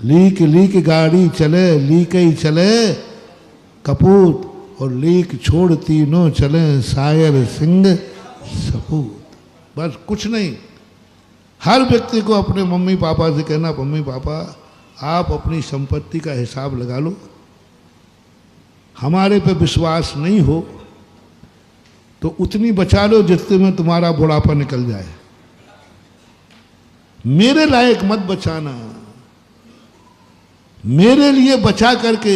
Leak leak गाड़ी चले, leak ही चले कपूत, और लीक छोड़ तीनों चले शायर सिंह सपूत। बस कुछ नहीं। हर व्यक्ति को अपने मम्मी पापा से कहना, मम्मी पापा आप अपनी संपत्ति का हिसाब लगा लो, हमारे पे विश्वास नहीं हो तो उतनी बचा लो जितने में तुम्हारा बुढ़ापा निकल जाए। मेरे लायक मत बचाना, मेरे लिए बचा करके,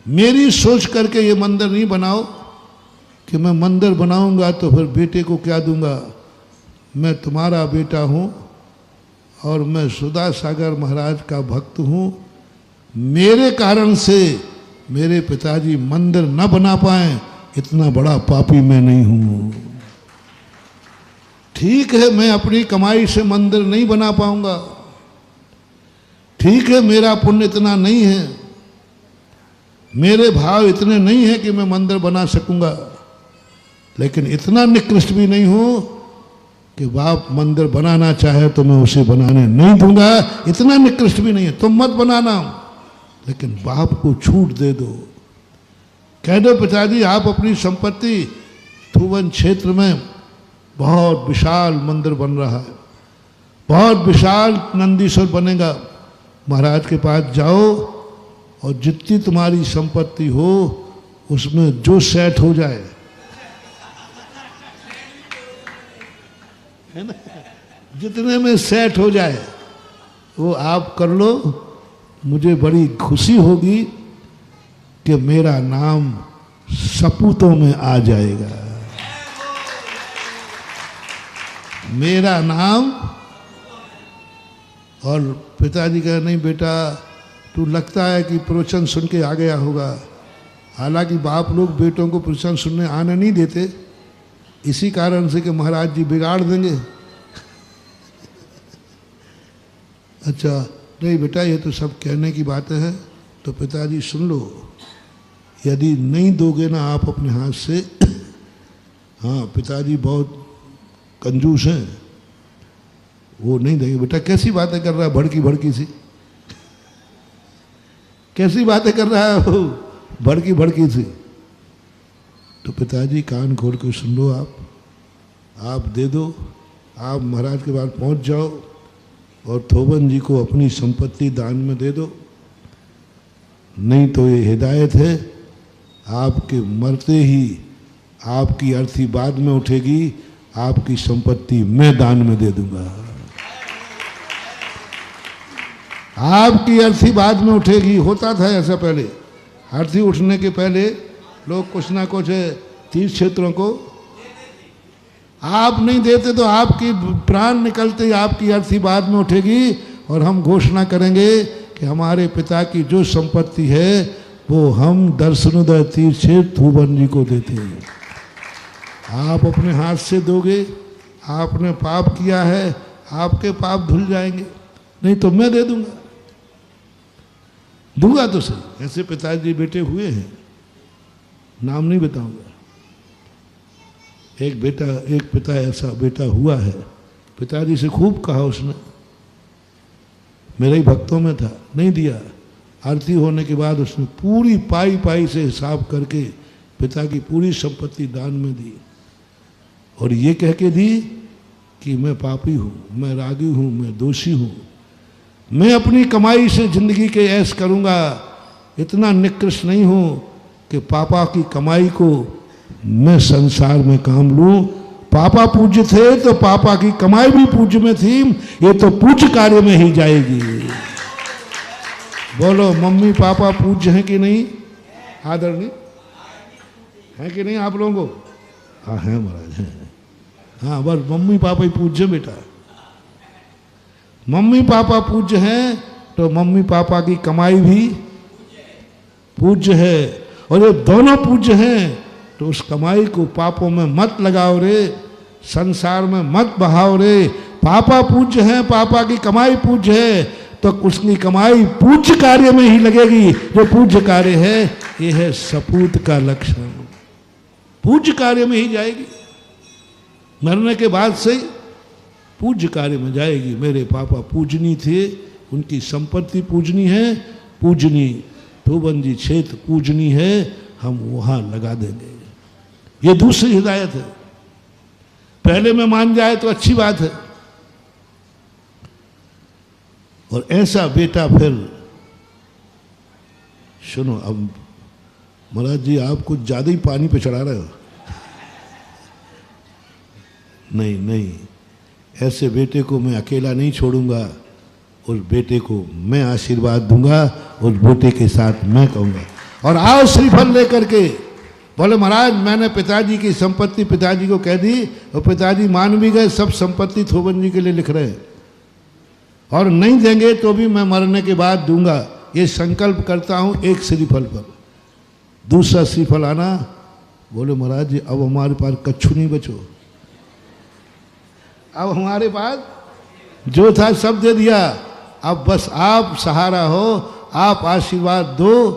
मेरी सोच करके ये मंदिर नहीं बनाओ कि मैं मंदिर बनाऊंगा तो फिर बेटे को क्या दूंगा। मैं तुम्हारा बेटा हूं और मैं सुधा सागर महाराज का भक्त हूं। मेरे कारण से मेरे पिताजी मंदिर न बना पाए, इतना बड़ा पापी मैं नहीं हूं। ठीक है मैं अपनी कमाई से मंदिर नहीं बना पाऊंगा, ठीक है मेरा पुण्य इतना नहीं है, मेरे भाव इतने नहीं है कि मैं मंदिर बना सकूंगा, लेकिन इतना निकृष्ट भी नहीं हूं कि बाप मंदिर बनाना चाहे तो मैं उसे बनाने नहीं दूंगा। इतना निकृष्ट भी नहीं है। तुम मत बनाना, लेकिन बाप को छूट दे दो। कह दो पिताजी आप अपनी संपत्ति थुवन क्षेत्र में बहुत विशाल मंदिर बन रहा है, बहुत विशाल नंदीश्वर बनेगा, महाराज के पास जाओ और जितनी तुम्हारी संपत्ति हो उसमें जो सेट हो जाए, है ना, जितने में सेट हो जाए वो आप कर लो। मुझे बड़ी खुशी होगी कि मेरा नाम सपूतों में आ जाएगा, मेरा नाम। और पिताजी कहा नहीं बेटा तू लगता है कि प्रवचन सुन के आ गया होगा। हालांकि बाप लोग बेटों को प्रवचन सुनने आने नहीं देते, इसी कारण से कि महाराज जी बिगाड़ देंगे। अच्छा नहीं बेटा ये तो सब कहने की बातें हैं, तो पिताजी सुन लो, यदि नहीं दोगे ना आप अपने हाथ से, हाँ पिताजी बहुत कंजूस हैं, वो नहीं देंगे। बेटा कैसी बातें कर रहा है, भड़की भड़की सी, कैसी बातें कर रहा है वो, भड़की भड़की सी। तो पिताजी कान खोल के सुन लो, आप दे दो, आप महाराज के पास पहुंच जाओ और थोबन जी को अपनी संपत्ति दान में दे दो। नहीं तो ये हिदायत है, आपके मरते ही आपकी अर्थी बाद में उठेगी, आपकी संपत्ति मैं दान में दे दूंगा। आपकी अर्थी बाद में उठेगी। होता था ऐसा पहले, अर्थी उठने के पहले लोग कुछ ना कुछ तीर्थ क्षेत्रों को आप नहीं देते तो आपकी प्राण निकलते ही आपकी अर्थी बाद में उठेगी और हम घोषणा करेंगे कि हमारे पिता की जो संपत्ति है वो हम दर्शनोदय तीर्थ क्षेत्र थूबन जी को देते हैं। आप अपने हाथ से दोगे, आपने पाप किया है, आपके पाप धुल जाएंगे, नहीं तो मैं दे दूंगा तो सही। ऐसे पिताजी बेटे हुए हैं, नाम नहीं बताऊंगा। एक पिता ऐसा बेटा हुआ है, पिताजी से खूब कहा उसने, मेरे ही भक्तों में था, नहीं दिया। आरती होने के बाद उसने पूरी पाई से हिसाब करके पिता की पूरी संपत्ति दान में दी, और ये कह के दी कि मैं पापी हूँ, मैं रागी हूँ, मैं दोषी हूँ, मैं अपनी कमाई से जिंदगी के ऐश करूँगा, इतना निकृष्ट नहीं हूँ कि पापा की कमाई को मैं संसार में काम लूँ। पापा पूज्य थे तो पापा की कमाई भी पूज्य में थी, ये तो पूज्य कार्य में ही जाएगी। बोलो मम्मी पापा पूज्य हैं कि नहीं, आदरणीय है कि नहीं आप लोगों को? हाँ है महाराज, हैं। हाँ बस मम्मी पापा ही पूज्य बेटा। मम्मी पापा पूज्य हैं तो मम्मी पापा की कमाई भी पूज्य है, और ये दोनों पूज्य हैं तो उस कमाई को पापों में मत लगाओ रे, संसार में मत बहाओ रे। पापा पूज्य हैं, पापा की कमाई पूज्य है, तो उसकी कमाई पूज्य कार्य में ही लगेगी। जो पूज्य कार्य है ये है सपूत का लक्षण, पूज्य कार्य में ही जाएगी, मरने के बाद से पूज्य कार्य में जाएगी। मेरे पापा पूजनी थे, उनकी संपत्ति पूजनी है, पूजनी ठोबन जी क्षेत्र पूजनी है, हम वहां लगा देंगे। ये दूसरी हिदायत है। पहले में मान जाए तो अच्छी बात है, और ऐसा बेटा फिर सुनो। अब महाराज जी आप कुछ ज्यादा ही पानी पे चढ़ा रहे हो। नहीं नहीं, ऐसे बेटे को मैं अकेला नहीं छोड़ूंगा, उस बेटे को मैं आशीर्वाद दूंगा, उस बेटे के साथ मैं कहूंगा और आओ श्रीफल लेकर के। बोले महाराज मैंने पिताजी की संपत्ति पिताजी को कह दी, और पिताजी मान भी गए, सब संपत्ति थोबन जी के लिए लिख रहे हैं, और नहीं देंगे तो भी मैं मरने के बाद दूंगा, ये संकल्प करता हूं एक श्रीफल पर। दूसरा श्रीफल आना, बोले महाराज जी अब हमारे पास कच्छू नहीं बचो, अब हमारे पास जो था सब दे दिया, अब बस आप सहारा हो, आप आशीर्वाद दो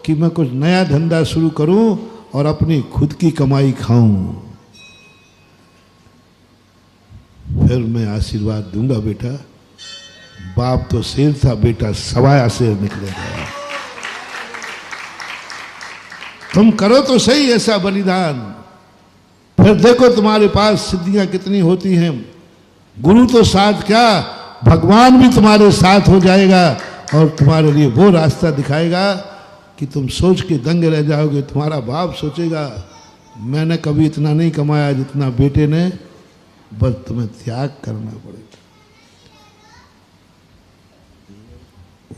कि मैं कुछ नया धंधा शुरू करूं और अपनी खुद की कमाई खाऊं, फिर मैं आशीर्वाद दूंगा बेटा। बाप तो शेर था, बेटा सवाया शेर निकलेगा। तुम करो तो सही ऐसा बलिदान, फिर देखो तुम्हारे पास सिद्धियां कितनी होती हैं। गुरु तो साथ क्या, भगवान भी तुम्हारे साथ हो जाएगा और तुम्हारे लिए वो रास्ता दिखाएगा कि तुम सोच के दंग रह जाओगे। तुम्हारा बाप सोचेगा मैंने कभी इतना नहीं कमाया जितना बेटे ने, बस तुम्हें त्याग करना पड़ेगा।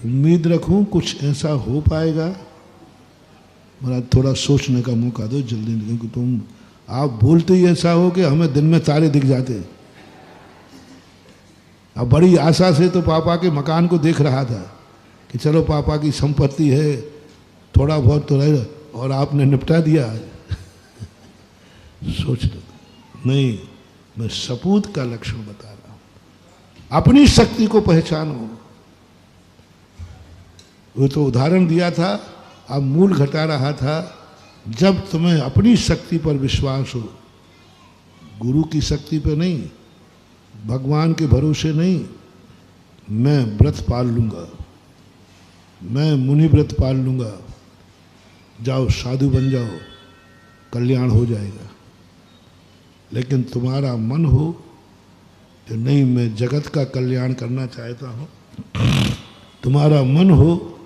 उम्मीद रखूं कुछ ऐसा हो पाएगा। महाराज थोड़ा सोचने का मौका दो जल्दी, क्योंकि तुम आप बोलते ही ऐसा हो कि हमें दिन में तारे दिख जाते। अब बड़ी आशा से तो पापा के मकान को देख रहा था कि चलो पापा की संपत्ति है, थोड़ा बहुत तो रहे, और आपने निपटा दिया। सोच लो, नहीं मैं सपूत का लक्षण बता रहा हूं। अपनी शक्ति को पहचानो। वो तो उदाहरण दिया था, अब मूल घटा रहा था। जब तुम्हें अपनी शक्ति पर विश्वास हो, गुरु की शक्ति पर नहीं, भगवान के भरोसे नहीं, मैं व्रत पाल लूंगा, मैं मुनि व्रत पाल लूंगा, जाओ साधु बन जाओ, कल्याण हो जाएगा। लेकिन तुम्हारा मन हो कि नहीं मैं जगत का कल्याण करना चाहता हूं, तुम्हारा मन हो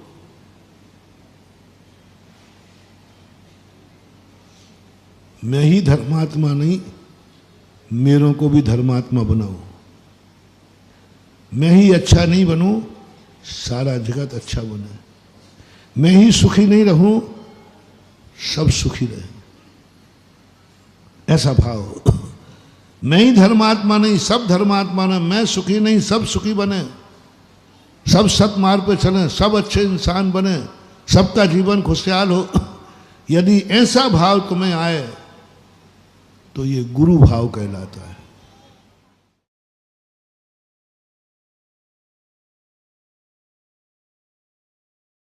मैं ही धर्मात्मा नहीं, मेरों को भी धर्मात्मा बनाओ, मैं ही अच्छा नहीं बनूं, सारा जगत अच्छा बने, मैं ही सुखी नहीं रहूं, सब सुखी रहे, ऐसा भाव। मैं ही धर्मात्मा नहीं, सब धर्मात्मा ने, मैं सुखी नहीं, सब सुखी बने, सब सत्मार्ग पे चले, सब अच्छे इंसान बने, सबका जीवन खुशहाल हो। यदि ऐसा भाव तुम्हें आए तो ये गुरु भाव कहलाता है।